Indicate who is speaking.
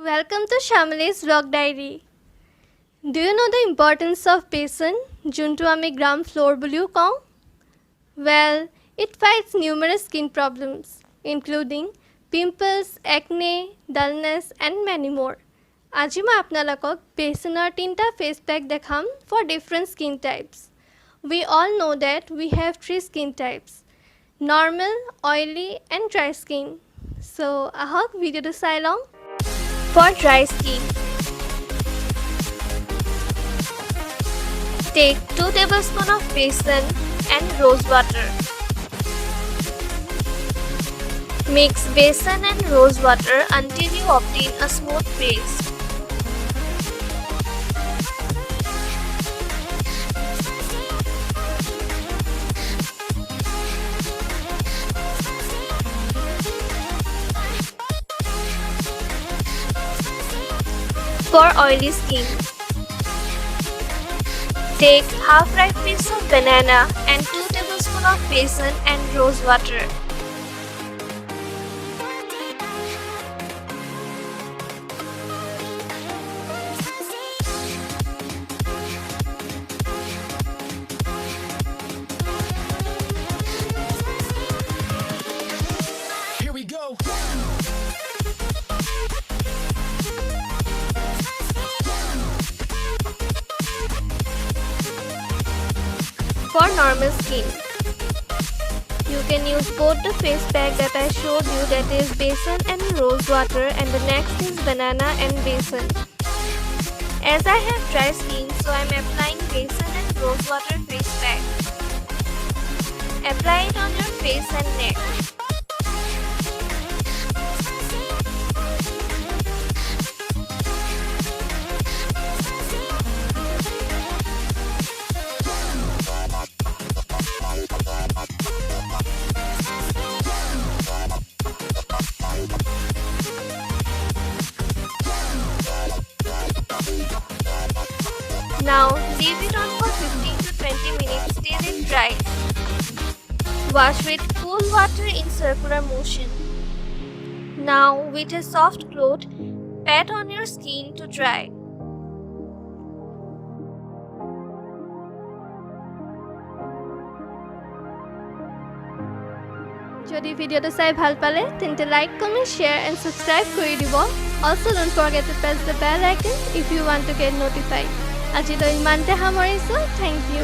Speaker 1: Welcome to Shyamali's Vlog Diary. Do you know the importance of besan? Juntu ami gram floor buliu kau? Well, it fights numerous skin problems, including pimples, acne, dullness, and many more. আজি মই আপোনালোকক বেচনৰ 3টা face pack দেখাম for different skin types. We all know that we have 3 skin types: normal, oily, and dry skin. So, ahok ভিডিওটো চাই লওঁ. For dry skin, take 2 tablespoons of besan and rose water. Mix besan and rose water until you obtain a smooth paste. For oily skin, take half ripe piece of banana and 2 tablespoons of besan and rose water.
Speaker 2: Here we go.
Speaker 1: For normal skin, you can use both the face pack that I showed you, that is besan and rose water, and the next is banana and besan. As I have dry skin, so I am applying besan and rose water face pack. Apply it on your face and neck. Now leave it on for 15 to 20 minutes till it dries. Wash with cool water in circular motion. Now with a soft cloth, pat on your skin to dry. যদি ভিডিওটো চাই ভাল পালে তেন্তে like, comment, share and subscribe কৰি দিব. Also don't forget to press the bell icon if you want to get notified. আজিলৈ ইমানতে সামৰিছোঁ. Thank you.